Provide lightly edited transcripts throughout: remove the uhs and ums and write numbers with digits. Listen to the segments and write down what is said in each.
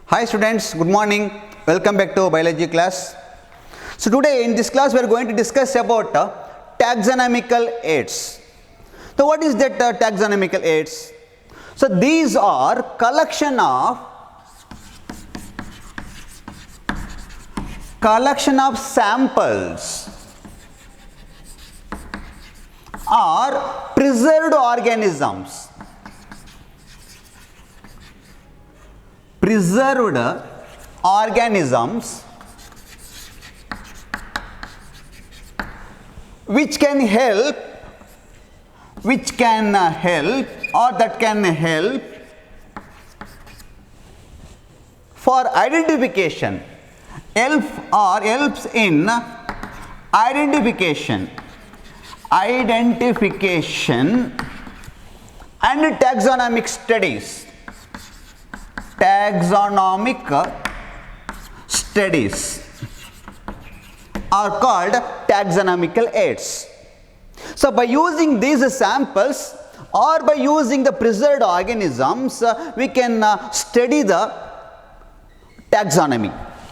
Hi students, good morning. Welcome back to biology class. So today in this class we are going to discuss about taxonomical aids. So what is that taxonomical aids? So these are collection of samples or preserved organisms. Preserved organisms which can help or that can help for identification, helps in identification and taxonomic studies. Taxonomic studies are called taxonomical aids. So by using these samples or by using the preserved organisms, we can study the taxonomy.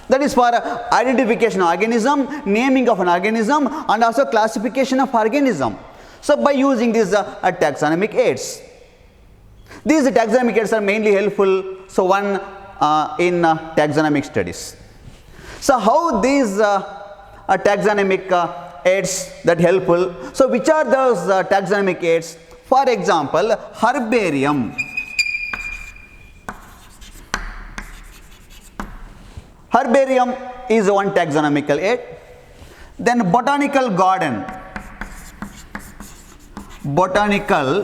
That is for identification of organism, naming of an organism, and also classification of organism. So by using these taxonomic aids. These taxonomic aids are mainly helpful, so one in taxonomic studies. So how these taxonomic aids that helpful? So which are those taxonomic aids? For example, herbarium. Herbarium is one taxonomical aid. Then botanical garden. Botanical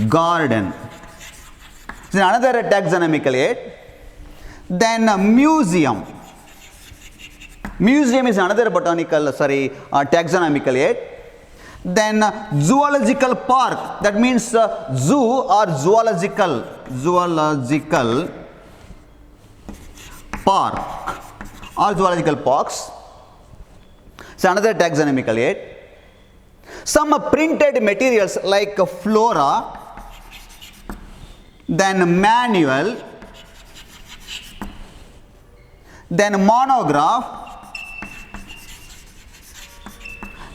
garden is another taxonomical aid. Then museum. Museum is another taxonomical aid. Then zoological park, that means zoo or zoological park or zoological parks. It's another taxonomical aid. Some printed materials like flora, then manual, then monograph,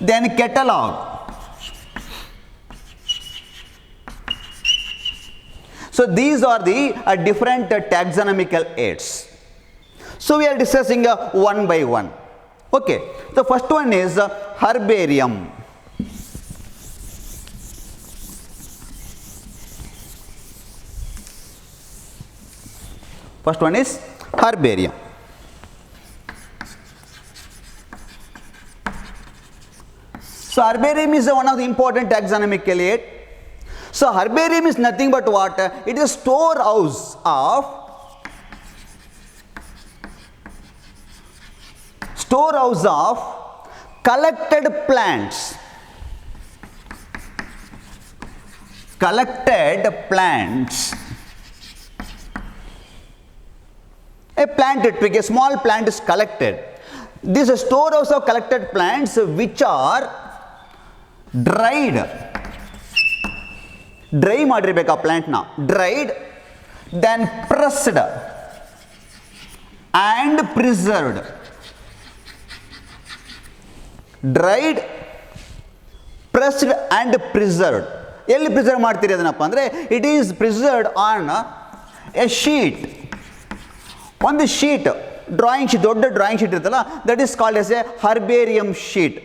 then catalog. So these are the different taxonomical aids. So we are discussing one by one. Okay, the first one is herbarium. First one is herbarium. So herbarium is one of the important taxonomical aid. So herbarium is nothing but what? It is a storehouse of collected plants. A plant twig, a small plant is collected. This is a storehouse of collected plants which are dried. Dry ಮಾಡಿರಬೇಕು plant na. Dried, then pressed and preserved. Dried, pressed and preserved. ಎಲ್ಲಿ preserve ಮಾಡ್ತೀರಿ ಅದನ್ನಪ್ಪ ಅಂದರೆ it is preserved on a sheet. ಒಂದು sheet, drawing sheet, ದೊಡ್ಡ drawing sheet ಇರುತ್ತಲ್ಲ, that is called as a herbarium sheet.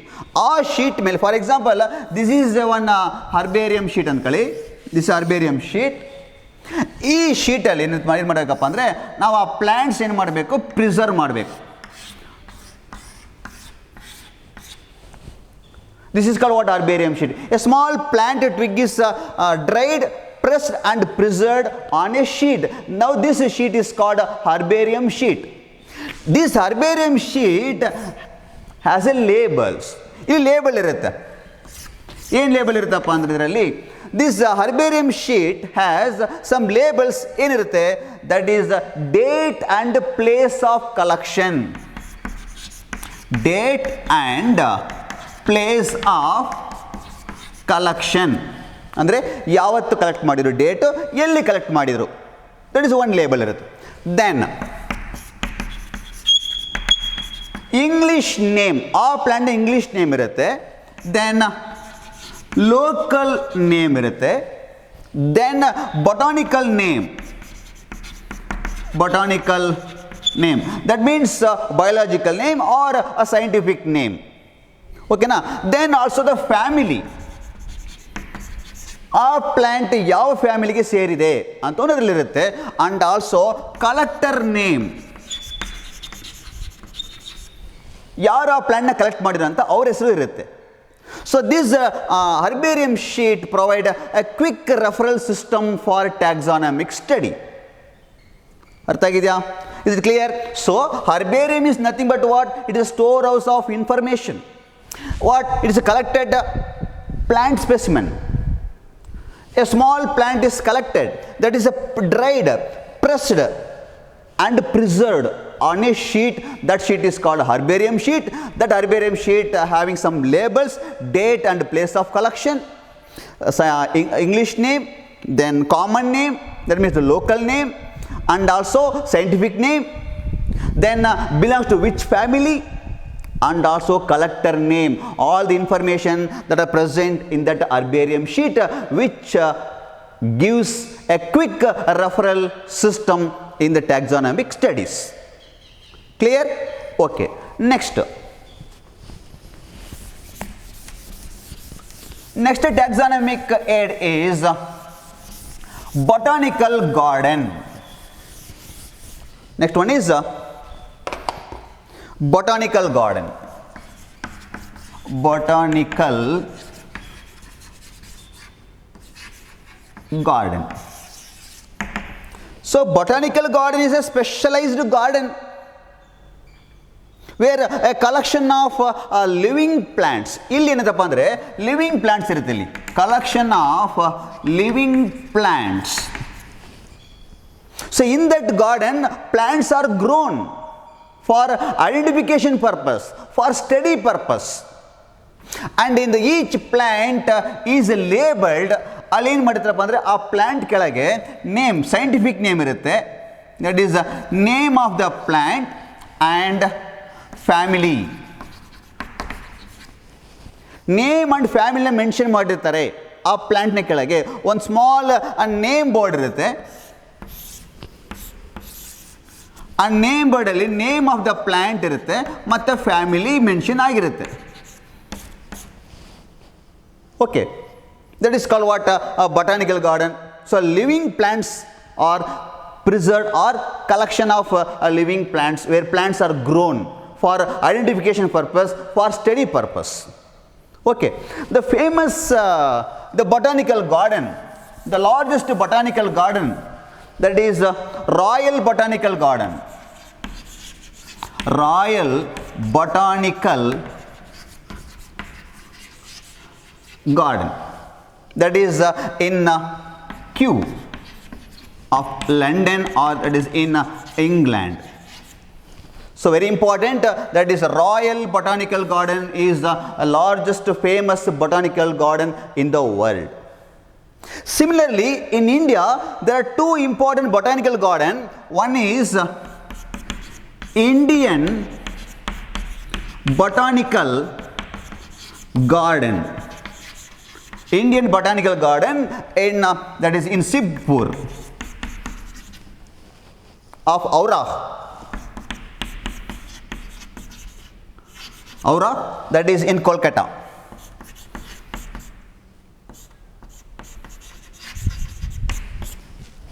ಆ sheet ಮೇಲೆ, for example this is one herbarium sheet ಅಂದ್ಕೊಳ್ಳಿ. This herbarium sheet. ಈ ಶೀಟಲ್ಲಿ ಏನು ಮಾಡಬೇಕಪ್ಪ ಅಂದರೆ ನಾವು ಆ ಪ್ಲ್ಯಾಂಟ್ಸ್ ಏನು ಮಾಡಬೇಕು? ಪ್ರಿಸರ್ವ್ ಮಾಡಬೇಕು. This is called what? Herbarium sheet. A small plant twig is dried, pressed and preserved on a sheet. Now this sheet is called herbarium sheet. This herbarium sheet has a labels. ಈ label ಇರುತ್ತೆ. ಏನು label ಇರುತ್ತಪ್ಪ ಅಂದ್ರೆ ಇದರಲ್ಲಿ? This herbarium sheet has some labels ಏನಿರುತ್ತೆ? That is date and place of collection. Date and place of collection. ಅಂದರೆ ಯಾವತ್ತು collect ಮಾಡಿದ್ರು, date, ಎಲ್ಲಿ ಕಲೆಕ್ಟ್ ಮಾಡಿದರು, ದಟ್ ಇಸ್ ಒನ್ ಲೇಬಲ್ ಇರುತ್ತೆ. ದೆನ್ ಇಂಗ್ಲಿಷ್ ನೇಮ್, ಆ ಪ್ಲಾಂಟ್ ಇಂಗ್ಲಿಷ್ ನೇಮ್ ಇರುತ್ತೆ, then local name ಇರುತ್ತೆ, then botanical name, that means biological name or a scientific name. Okay na? Then also the family, ಆ plant ಯಾವ ಫ್ಯಾಮಿಲಿಗೆ ಸೇರಿದೆ ಅಂತ ಅನ್ನೋದ್ರಲ್ಲಿರುತ್ತೆ. ಅಂಡ್ ಆಲ್ಸೋ ಕಲೆಕ್ಟರ್ ನೇಮ್, ಯಾರು ಆ ಪ್ಲಾಂಟ್ನ ಕಲೆಕ್ಟ್ ಮಾಡಿದ್ರು ಅಂತ ಅವ್ರ ಹೆಸರು ಇರುತ್ತೆ. So this herbarium sheet provide a quick referral system for taxonomic study. ಅರ್ಥ ಆಗಿದೆಯಾ? Is it clear? So herbarium is nothing but what? It is store house of information. What? It is collected plant specimen. A small plant is collected, that is dried, pressed and preserved on a sheet. That sheet is called herbarium sheet. That herbarium sheet having some labels, date and place of collection, English name, then common name, that means the local name, and also scientific name, then belongs to which family, and also collector name. All the information that are present in that herbarium sheet, which gives a quick referral system in the taxonomic studies. Clear? Okay. Next taxonomic aid is botanical garden. Next one is botanical garden. So botanical garden is a specialized garden where a collection of living plants. ಇಲ್ಲಿ ಏನಂತಪ್ಪ ಅಂದರೆ living plants ಇರುತ್ತೆ. ಇಲ್ಲಿ collection of living plants. So in that garden plants are grown for identification purpose, for study purpose, and in the each plant is labeled. ಅಲ್ಲಿ ಏನು ಮಾಡಿರ್ತಾರಪ್ಪ ಅಂದರೆ ಆ plant ಕೆಳಗೆ name, scientific name ಇರುತ್ತೆ, that is name of the plant and family. Name and ಫ್ಯಾಮಿಲಿನ mention ಮಾಡಿರ್ತಾರೆ. ಆ ಪ್ಲಾಂಟ್ನ ಕೆಳಗೆ ಒಂದು ಸ್ಮಾಲ್ ನೇಮ್ ಬೋರ್ಡ್ ಇರುತ್ತೆ. ಆ ನೇಮ್ ಬೋರ್ಡಲ್ಲಿ ನೇಮ್ ಆಫ್ ದ ಪ್ಲಾಂಟ್ ಇರುತ್ತೆ ಮತ್ತು ಫ್ಯಾಮಿಲಿ ಮೆನ್ಷನ್ ಆಗಿರುತ್ತೆ. Okay, that is called what? Botanical garden. So living plants are preserved or collection of living plants where plants are grown for identification purpose, for study purpose. Okay, the famous the botanical garden, the largest botanical garden, that is Royal Botanical Garden. Royal Botanical Garden, that is in Kew of London, or that is in England. So very important, that is Royal Botanical Garden is the largest famous botanical garden in the world. Similarly, in India there are two important botanical gardens. One is Indian Botanical Garden. Indian Botanical Garden in that is in Sibpur of Aurach, that is in Kolkata.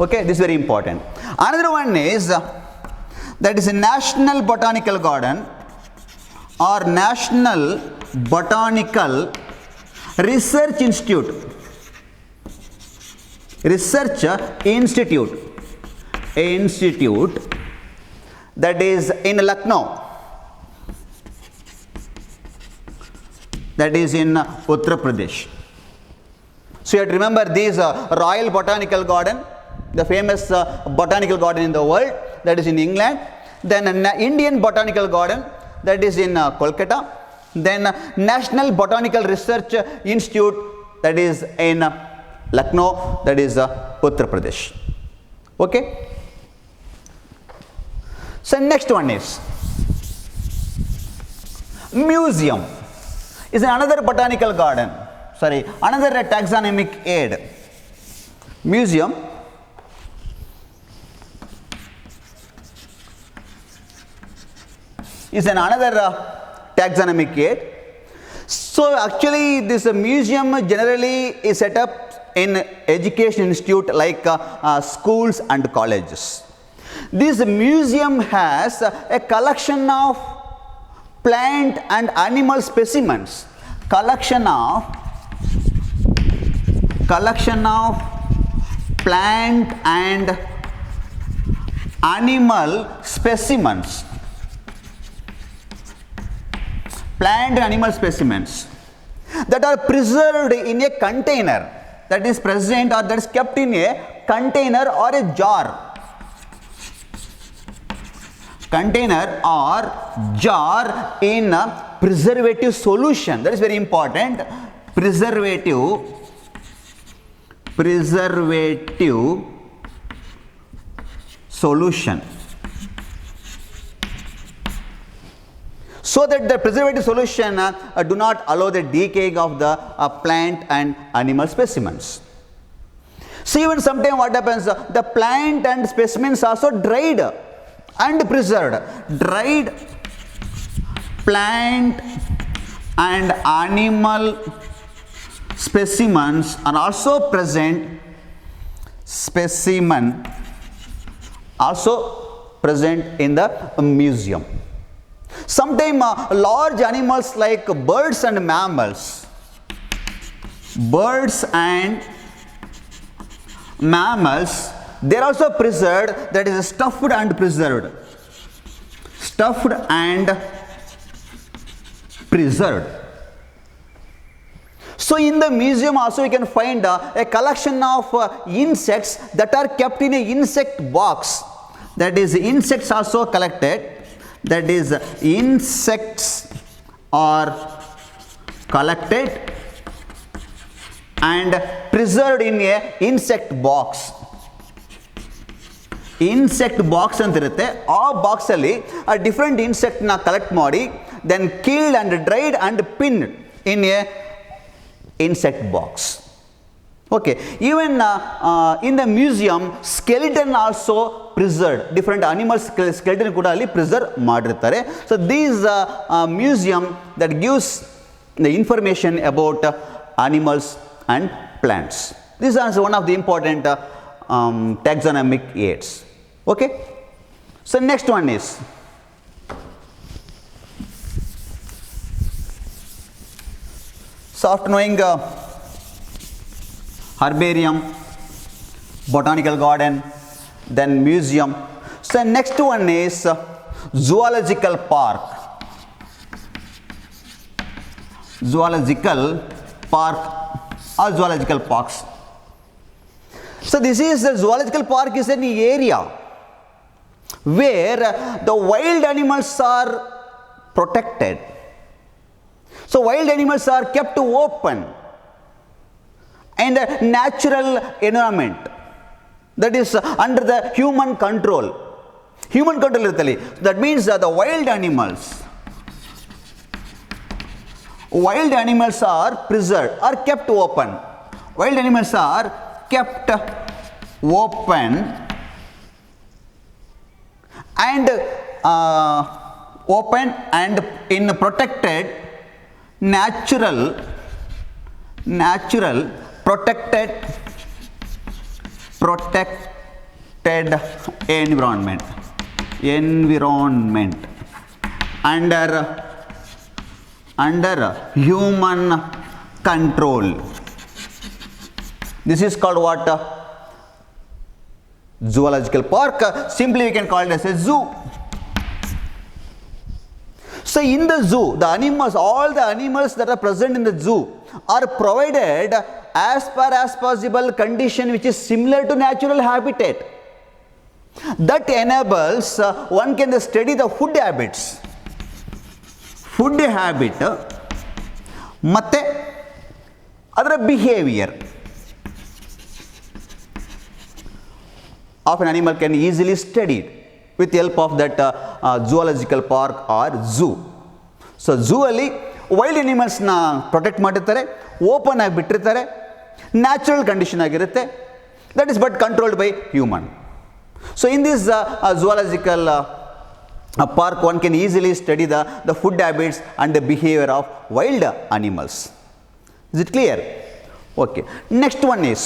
Okay, this is very important. Another one is that is a National Botanical Garden or National Botanical Research Institute. Institute that is in Lucknow, that is in Uttar Pradesh. So you have to remember these Royal Botanical Garden, the famous botanical garden in the world, that is in England. Then Indian Botanical Garden, that is in Kolkata. Then National Botanical Research Institute, that is in Lucknow, that is Uttar Pradesh. Okay. So next one is Museum is another botanical garden, sorry, another taxonomic aid. Museum is another taxonomic aid. So actually this museum generally is set up in education institute like schools and colleges. This museum has a collection of plant and animal specimens, collection of plant and animal specimens, that are preserved in a container, that is present or that is kept in a container or a jar. Container or jar in a preservative solution. That is very important. Preservative solution. So that the preservative solution do not allow the decaying of the plant and animal specimens. So even sometimes what happens, the plant and specimens also dried and preserved. Dried plant and animal specimens are also present, in the museum. Sometimes large animals like birds and mammals, they are also preserved, that is stuffed and preserved. So in the museum also you can find a collection of insects that are kept in a insect box. That is insects also collected. That is insects are collected and preserved in a insect box. Insect box ಅಂತ ಇರುತ್ತೆ, ಆ box ಅಲ್ಲಿ ಆ different insect ನ collect ಮಾಡಿ then killed and dried and pinned in a insect box. Okay, even in the museum skeleton also preserved, different animals skeleton kuda alli preserve ಮಾಡಿರ್ತಾರೆ. So these museum that gives the information about animals and plants. This is one of the important taxonomic aids. Okay, so next one is so after knowing herbarium, botanical garden, then museum, so next one is zoological park. Zoological park or zoological parks. So this is the zoological park is an area where the wild animals are protected. So wild animals are kept open and natural environment, that is under the human control. That means that the wild animals are preserved or kept open. Wild animals are kept open and in protected natural protected environment under human control. This is called what? Zoological park. Simply we can call it as a zoo. So in the zoo, the animals, all the animals that are present in the zoo are provided as far as possible condition which is similar to natural habitat. That enables one can study the food habit ಮತ್ತೆ ಅದರ behavior of an animal can easily studied with the help of that zoological park or zoo. So zoo ಅಲ್ಲಿ wild ಅನಿಮಲ್ಸ್ನ protect ಮಾಡಿರ್ತಾರೆ, open ಆಗಿ ಬಿಟ್ಟಿರ್ತಾರೆ, natural condition ಆಗಿರುತ್ತೆ, that is but controlled by human. So in this zoological park one can easily study the food habits and the behavior of wild animals. Is it clear? Okay. Next one is,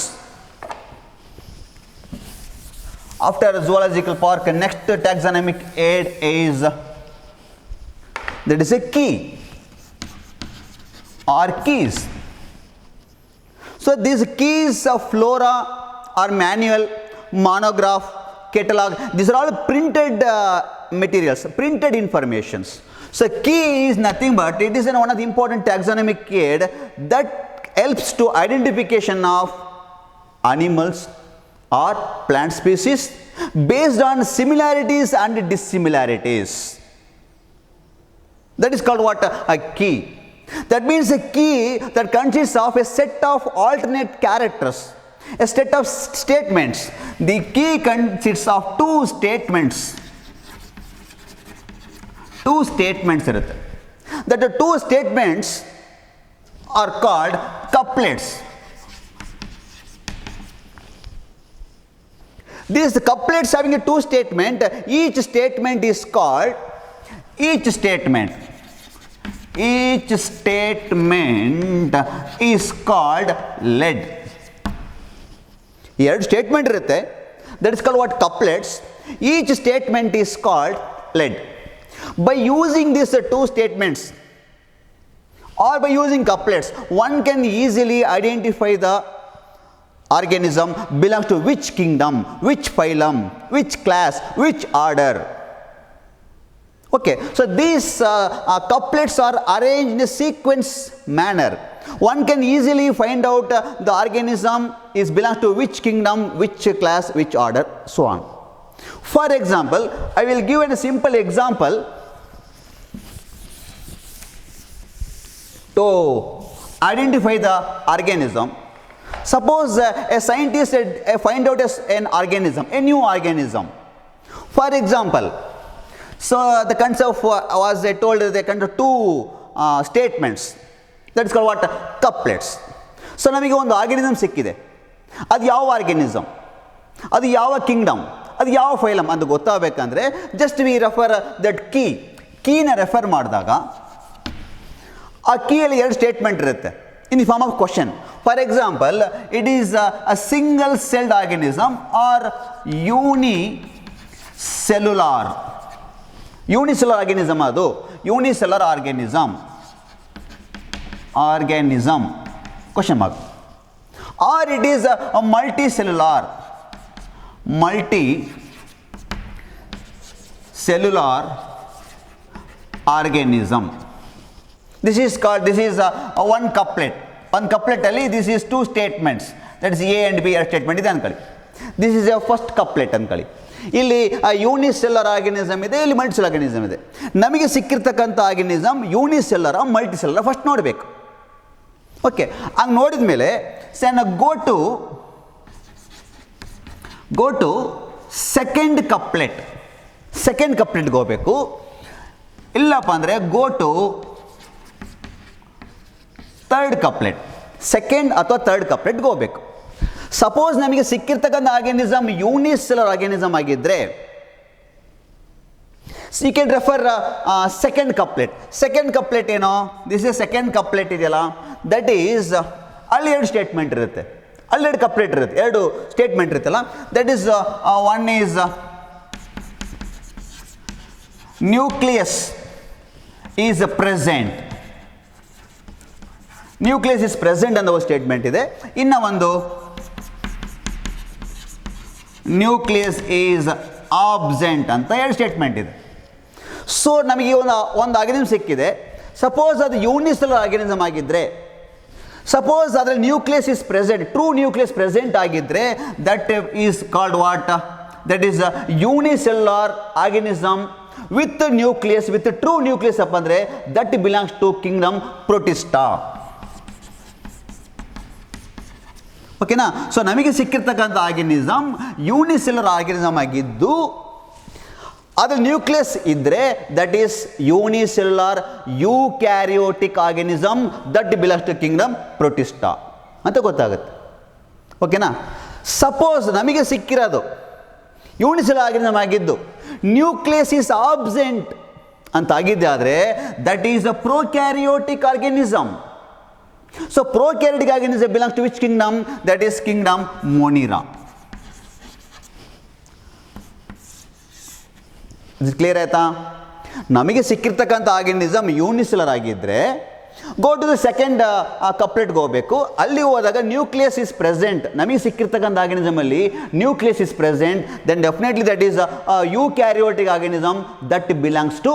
after zoological park, next taxonomic aid is, that is a key or keys. So these keys of flora or manual, monograph, catalog, these are all printed materials, printed informations. So key is nothing but it is one of the important taxonomic aid that helps to identification of animals or plant species based on similarities and dissimilarities. That is called what? A key. That means a key that consists of a set of alternate characters, a set of statements. The key consists of two statements. Two statements irutte. That the two statements are called couplets. These couplets having a two statement, each statement is called, each statement is called lead. ಎರಡು statement ಇರುತ್ತೆ, that is called what? Couplets. Each statement is called lead. By using these two statements or by using couplets, one can easily identify the organism belongs to which kingdom, which phylum, which class, which order. Okay, so these couplets are arranged in a sequence manner. One can easily find out the organism is belongs to which kingdom, which class, which order, so on. For example, I will give a simple example to identify the organism. Suppose a scientist find out an organism, a new organism. For example, so the concept of, was I told, the kind of two statements, that is called what? Couplets. So ನಮಗೆ ಒಂದು organism ಸಿಕ್ಕಿದೆ, ಅದು ಯಾವ organism, ಅದು ಯಾವ Kingdom, ಅದು ಯಾವ phylum ಅಂತ ಗೊತ್ತಾಗಬೇಕಂದ್ರೆ ಜಸ್ಟ್ ವಿ ರೆಫರ್ ದಟ್ ಕೀನ ರೆಫರ್ ಮಾಡಿದಾಗ ಆ ಕೀಯಲ್ಲಿ ಎರಡು ಸ್ಟೇಟ್ಮೆಂಟ್ ಇರುತ್ತೆ in the form of question. For example, it is a single celled organism or unicellular. Unicellular organism, ಅದು unicellular organism question mark. Or it is a multicellular organism. This is called, this is one couplet. One couplet ಅಲ್ಲಿ this is two statements, that is A and B statement ಇದೆ ಅನ್ಕೊಳ್ಳಿ. This is a first couplet ಅನ್ಕೊಳ್ಳಿ. ಇಲ್ಲಿ unicellular organism ಇದೆ, ಇಲ್ಲಿ multicellular organism ಇದೆ. ನಮಗೆ ಸಿಕ್ಕಿರ್ತಕ್ಕಂಥ ಆರ್ಗನಿಸಮ್ ಯೂನಿಸೆಲ್ಯುಲರ್ ಮಲ್ಟಿಸೆಲ್ಯುಲರ್ ಫಸ್ಟ್ ನೋಡಬೇಕು. ಓಕೆ, ಹಂಗೆ ನೋಡಿದ ಮೇಲೆ ಗೋ ಟು ಸೆಕೆಂಡ್ ಕಪ್ಲೆಟ್ಗೆ ಹೋಗಬೇಕು. ಇಲ್ಲಪ್ಪ ಅಂದರೆ ಗೋ ಟು ಥರ್ಡ್ ಕಪ್ಲೆಟ್, ಸೆಕೆಂಡ್ ಅಥವಾ ಥರ್ಡ್ ಕಪ್ಲೆಟ್ಗೆ ಹೋಗಬೇಕು. ಸಪೋಸ್ ನಮಗೆ ಸಿಕ್ಕಿರ್ತಕ್ಕಂಥ ಆರ್ಗನಿಸಮ್ ಯೂನಿಸೆಲ್ಯುಲರ್ ಆರ್ಗನಿಸಮ್ ಆಗಿದ್ದರೆ ಯು ಕ್ಯಾನ್ ರೆಫರ್ ಸೆಕೆಂಡ್ ಕಪ್ಲೆಟ್ ಏನೋ, ದಿಸ್ ಇಸ್ ಸೆಕೆಂಡ್ ಕಪ್ಲೆಟ್ ಇದೆಯಲ್ಲ, ದಟ್ ಈಸ್ ಅಲ್ಲಿ ಎರಡು ಸ್ಟೇಟ್ಮೆಂಟ್ ಇರುತ್ತೆ, ಅಲ್ಲೆರಡು ಕಪ್ಲೆಟ್ ಇರುತ್ತೆ, ಎರಡು ಸ್ಟೇಟ್ಮೆಂಟ್ ಇರುತ್ತಲ್ಲ, that is one is nucleus is present, nucleus is present ಅನ್ನೋ ಸ್ಟೇಟ್ಮೆಂಟ್ ಇದೆ. ಇನ್ನು ಒಂದು ನ್ಯೂಕ್ಲಿಯಸ್ ಈಸ್ ಆಬ್ಸೆಂಟ್ ಅಂತ ಎರಡು ಸ್ಟೇಟ್ಮೆಂಟ್ ಇದೆ. ಸೊ ನಮಗೆ ಒಂದು ಆರ್ಗನಿಸಮ್ ಸಿಕ್ಕಿದೆ. ಸಪೋಸ್ ಅದು ಯೂನಿಸೆಲ್ಯುಲರ್ ಆರ್ಗನಿಸಮ್ ಆಗಿದ್ದರೆ, ಸಪೋಸ್ ಅದರಲ್ಲಿ nucleus is present, true nucleus present ಆಗಿದ್ದರೆ, that is called what? That is unicellular organism with nucleus, with true nucleus ಅಪ್ಪ ಅಂದರೆ that belongs to kingdom Protista. ಓಕೆನಾ? ಸೊ ನಮಗೆ ಸಿಕ್ಕಿರ್ತಕ್ಕಂಥ ಆರ್ಗನಿಸಮ್ ಯೂನಿಸೆಲ್ಯುಲರ್ ಆರ್ಗನಿಸಮ್ ಆಗಿದ್ದು ಅದು ನ್ಯೂಕ್ಲಿಯಸ್ ಇದ್ದರೆ that is unicellular eukaryotic organism that belongs to kingdom Protista ಅಂತ ಗೊತ್ತಾಗುತ್ತೆ. ಓಕೆನಾ. ಸಪೋಸ್ ನಮಗೆ ಸಿಕ್ಕಿರೋದು ಯೂನಿಸೆಲ್ಯುಲಾರ್ ಆರ್ಗನಿಸಮ್ ಆಗಿದ್ದು ನ್ಯೂಕ್ಲಿಯಸ್ ಈಸ್ ಆಬ್ಸೆಂಟ್ ಅಂತ ಆಗಿದ್ದೆ ಆದರೆ that is a prokaryotic organism. So prokaryotic organism belongs to which kingdom? That is kingdom Monera. ಇದು ಕ್ಲಿಯರ್ ಆಯ್ತಾ? ನಮಗೆ ಸಿಕ್ಕಿರ್ತಕ್ಕಂಥ ಆರ್ಗನಿಸಮ್ ಯೂನಿಸೆಲ್ಯುಲರ್ ಆಗಿದ್ದರೆ ಗೋ ಟು ದ ಸೆಕೆಂಡ್ ಕಪ್ಲೆಟ್ಗೆ ಹೋಗಬೇಕು. ಅಲ್ಲಿ ಹೋದಾಗ ನ್ಯೂಕ್ಲಿಯಸ್ ಇಸ್ ಪ್ರೆಸೆಂಟ್, ನಮಗೆ ಸಿಕ್ಕಿರ್ತಕ್ಕಂಥ ಆರ್ಗನಿಸಮಲ್ಲಿ nucleus is present, then definitely that is eukaryotic organism that belongs to